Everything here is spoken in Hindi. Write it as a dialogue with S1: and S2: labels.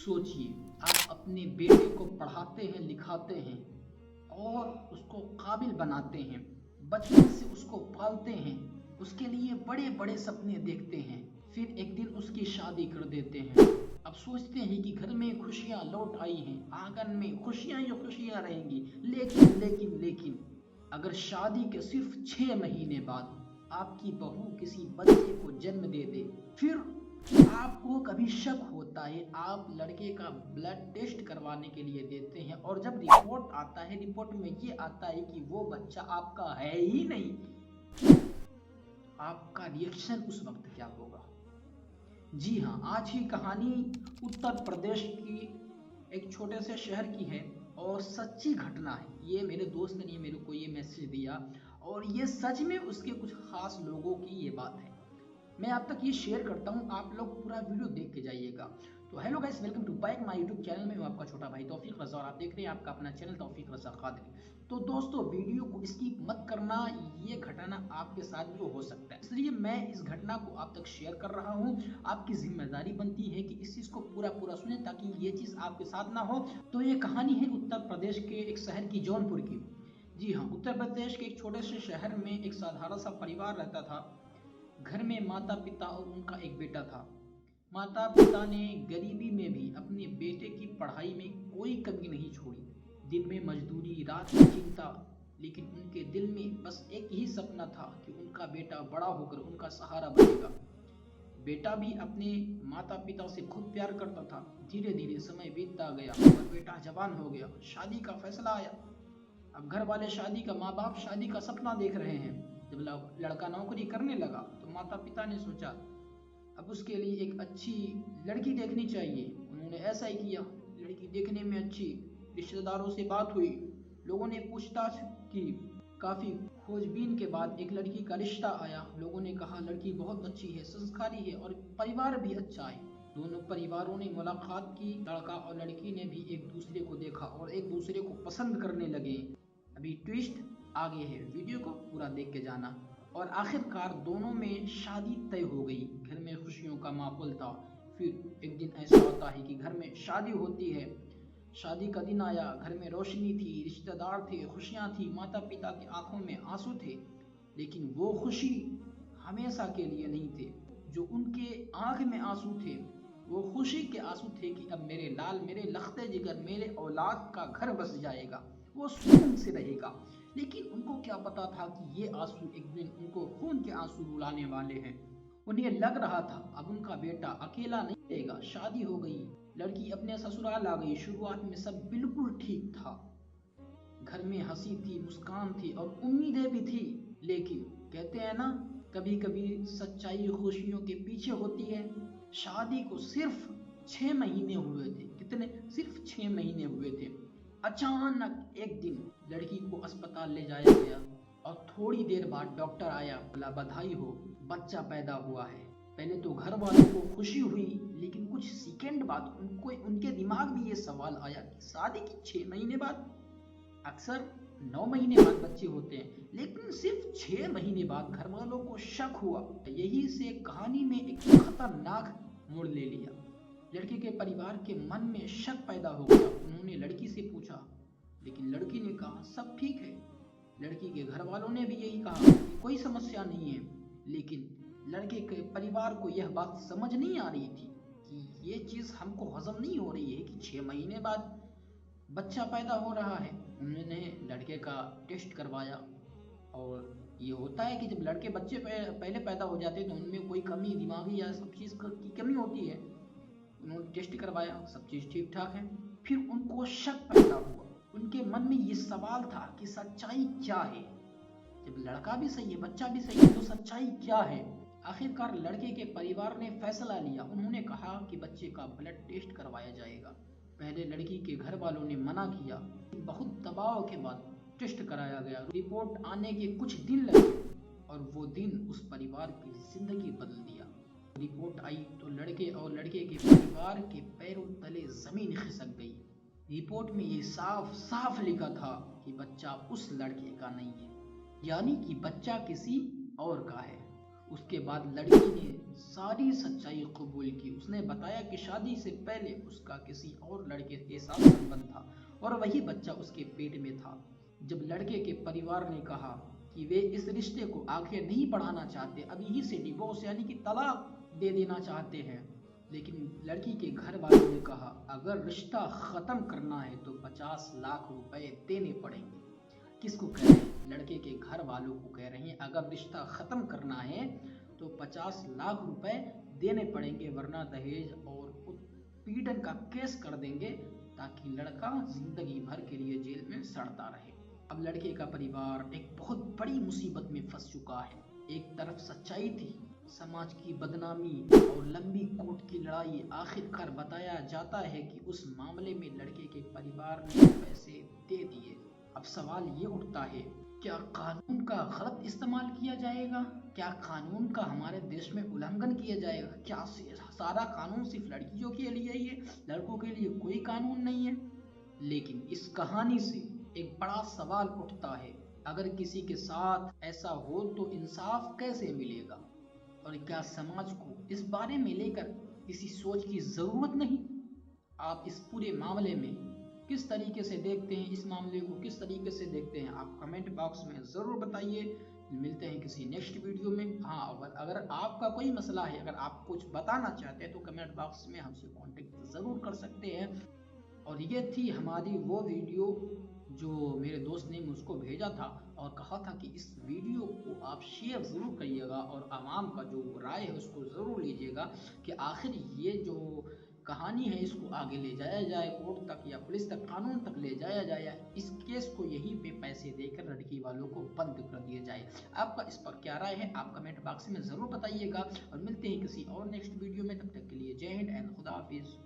S1: सोचिए, आप अपने बेटे को पढ़ाते हैं, लिखाते हैं और उसको काबिल बनाते हैं, बचपन से उसको पालते हैं, उसके लिए बड़े बड़े सपने देखते हैं, फिर एक दिन उसकी शादी कर देते हैं। अब सोचते हैं कि घर में खुशियां लौट आई हैं, आंगन में खुशियां ही खुशियां रहेंगी। लेकिन अगर शादी के सिर्फ 6 महीने बाद आपकी बहू किसी बच्चे को जन्म दे दे, फिर आपको कभी शक होता है। आप लड़के का ब्लड टेस्ट करवाने के लिए देते हैं और जब रिपोर्ट आता है, रिपोर्ट में ये आता है कि वो बच्चा आपका है ही नहीं। आपका रिएक्शन उस वक्त क्या होगा? जी हाँ, आज की कहानी उत्तर प्रदेश की एक छोटे से शहर की है और सच्ची घटना है। ये मेरे दोस्त ने मेरे को ये मैसेज दिया और ये सच में उसके कुछ खास लोगों की ये बात है। मैं आप तक ये शेयर करता हूँ, आप लोग पूरा वीडियो देख के जाइएगा। तो hello guys, welcome to back my YouTube channel में। मैं आपका छोटा भाई तौफीक रजा और आप देख रहे हैं आपका अपना चैनल तौफीक रजा कादरी। तो दोस्तों, वीडियो को स्किप मत करना, ये घटना आपके साथ भी हो सकता है, इसलिए मैं इस घटना को आप तक शेयर कर रहा हूँ। आपकी जिम्मेदारी बनती है कि इस चीज को पूरा सुने ताकि ये चीज आपके साथ ना हो। तो ये कहानी है उत्तर प्रदेश के एक शहर की, जौनपुर की। जी हाँ, उत्तर प्रदेश के एक छोटे से शहर में एक साधारण सा परिवार रहता था। घर में माता पिता और उनका एक बेटा था। माता पिता ने गरीबी में भी अपने बेटे की पढ़ाई में कोई कमी नहीं छोड़ी। दिन में मजदूरी, रात में चिंता, लेकिन उनके दिल में बस एक ही सपना था कि उनका बेटा बड़ा होकर उनका सहारा बनेगा। बेटा भी अपने माता पिता से खूब प्यार करता था। धीरे धीरे समय बीतता गया और बेटा जवान हो गया। शादी का फैसला आया। अब घर वाले शादी का, माँ बाप शादी का सपना देख रहे हैं। जब लड़का नौकरी करने लगा तो माता पिता ने सोचा अब उसके लिए एक अच्छी लड़की देखनी चाहिए। उन्होंने ऐसा ही किया। लड़की देखने में अच्छी, रिश्तेदारों से बात हुई, लोगों ने पूछताछ की। काफी खोजबीन के बाद एक लड़की का रिश्ता आया। लोगों ने कहा लड़की बहुत अच्छी है, संस्कारी है और परिवार भी अच्छा है। दोनों परिवारों ने मुलाकात की। लड़का और लड़की ने भी एक दूसरे को देखा और एक दूसरे को पसंद करने लगे। अभी ट्विस्ट आगे है, वीडियो को पूरा देख के जाना। और आखिरकार दोनों में शादी तय हो गई। घर में खुशियों का माहौल था। फिर एक दिन ऐसा होता है कि घर में शादी होती है। शादी का दिन आया, घर में रोशनी थी, रिश्तेदार थे, खुशियां थी, माता पिता की आंखों में आंसू थे। लेकिन वो खुशी हमेशा के लिए नहीं थे। जो उनके आंख में आंसू थे वो खुशी के आंसू थे कि अब मेरे लाल, मेरे लखते जिगर, मेरे औलाद का घर बस जाएगा, वो सुकून से रहेगा। लेकिन उनको क्या पता था कि ये आंसू एक दिन उनको खून के आंसू रुलाने वाले हैं। उन्हें लग रहा था अब उनका बेटा अकेला नहीं रहेगा। शादी हो गई, लड़की अपने ससुराल आ गई। शुरुआत में सब बिल्कुल ठीक था। घर में हंसी थी, मुस्कान थी और उम्मीदें भी थी। लेकिन कहते हैं ना, कभी कभी सच्चाई खुशियों के पीछे होती है। शादी को सिर्फ 6 महीने हुए थे। कितने? सिर्फ 6 महीने हुए थे। अचानक एक दिन लड़की को अस्पताल ले जाया गया और थोड़ी देर बाद डॉक्टर आया, बोला बधाई हो, बच्चा पैदा हुआ है। पहले तो घर वालों को खुशी हुई, लेकिन कुछ सेकंड बाद उनके दिमाग में ये सवाल आया कि शादी की 6 महीने बाद? अक्सर 9 महीने बाद बच्चे होते हैं, लेकिन सिर्फ 6 महीने बाद घर वालों को शक हुआ। यही से कहानी में एक खतरनाक मोड़ ले लिया। लड़के के परिवार के मन में शक पैदा हो गया। उन्होंने लड़की से पूछा, लेकिन लड़की ने कहा सब ठीक है। लड़की के घर वालों ने भी यही कहा कि कोई समस्या नहीं है। लेकिन लड़के के परिवार को यह बात समझ नहीं आ रही थी कि ये चीज हमको हजम नहीं हो रही है कि 6 महीने बाद बच्चा पैदा हो रहा है। उन्होंने लड़के का टेस्ट करवाया और ये होता है कि जब लड़के बच्चे पहले पैदा हो जाते हैं तो उनमें कोई कमी, दिमागी या सब चीज़ की कमी होती है। उन्होंने टेस्ट करवाया, सब चीज़ ठीक ठाक है। फिर उनको शक पैदा हुआ। उनके मन में ये सवाल था कि सच्चाई क्या है? जब लड़का भी सही है, बच्चा भी सही है, तो सच्चाई क्या है? आखिरकार लड़के के परिवार ने फैसला लिया। उन्होंने कहा कि बच्चे का ब्लड टेस्ट करवाया जाएगा। पहले लड़की के घर वालों ने मना किया। बहुत दबाव के बाद टेस्ट कराया गया। रिपोर्ट आने के कुछ दिन लगे और वो दिन उस परिवार की जिंदगी बदल दिया। रिपोर्ट आई तो लड़के और लड़के के परिवार के पैरों तले जमीन खिसक गई। रिपोर्ट में ये साफ साफ लिखा था कि बच्चा उस लड़के का नहीं है, यानी कि बच्चा किसी और का है। उसके बाद लड़की ने सारी सच्चाई कबूल की। उसने बताया कि शादी से पहले उसका किसी और लड़के के साथ संबंध था और वही बच्चा उसके पेट में था। जब लड़के के परिवार ने कहा कि वे इस रिश्ते को आगे नहीं बढ़ाना चाहते, अब यहीं से डिवोर्स यानी कि तलाक दे देना चाहते हैं, लेकिन लड़की के घर वालों ने कहा अगर रिश्ता खत्म करना है तो 50 लाख रुपए देने पड़ेंगे। किसको कह रहे हैं? लड़के के घर वालों को कह रहे हैं अगर रिश्ता खत्म करना है तो 50 लाख रुपए देने पड़ेंगे, वरना दहेज और उत्पीड़न का केस कर देंगे ताकि लड़का जिंदगी भर के लिए जेल में सड़ता रहे। अब लड़के का परिवार एक बहुत बड़ी मुसीबत में फंस चुका है। एक तरफ सच्चाई थी, समाज की बदनामी और लंबी कोर्ट की लड़ाई, आखिरकार बताया जाता है कि उस मामले में लड़के के परिवार ने पैसे दे दिए। अब सवाल ये उठता है, क्या कानून का गलत इस्तेमाल किया जाएगा? क्या कानून का हमारे देश में उल्लंघन किया जाएगा? क्या सारा कानून सिर्फ लड़कियों के लिए ही है, लड़कों के लिए कोई कानून नहीं है? लेकिन इस कहानी से एक बड़ा सवाल उठता है, अगर किसी के साथ ऐसा हो तो इंसाफ कैसे मिलेगा? और क्या समाज को इस बारे में लेकर किसी सोच की जरूरत नहीं? आप इस पूरे मामले में किस तरीके से देखते हैं, इस मामले को किस तरीके से देखते हैं, आप कमेंट बॉक्स में ज़रूर बताइए। मिलते हैं किसी नेक्स्ट वीडियो में। हाँ, अगर आपका कोई मसला है, अगर आप कुछ बताना चाहते हैं तो कमेंट बॉक्स में हमसे कांटेक्ट ज़रूर कर सकते हैं। और ये थी हमारी वो वीडियो जो मेरे दोस्त ने मुझको भेजा था और कहा था कि इस वीडियो को आप शेयर ज़रूर करिएगा और आवाम का जो राय है उसको ज़रूर लीजिएगा कि आखिर ये जो कहानी है इसको आगे ले जाया जाए कोर्ट तक या पुलिस तक, कानून तक ले जाया जाए, या इस केस को यहीं पे पैसे देकर लड़की वालों को बंद कर दिया जाए। आपका इस पर क्या राय है आप कमेंट बॉक्स में ज़रूर बताइएगा। और मिलते हैं किसी और नेक्स्ट वीडियो में, तब तक के लिए जय हिंद एंड खुदा हाफिज़।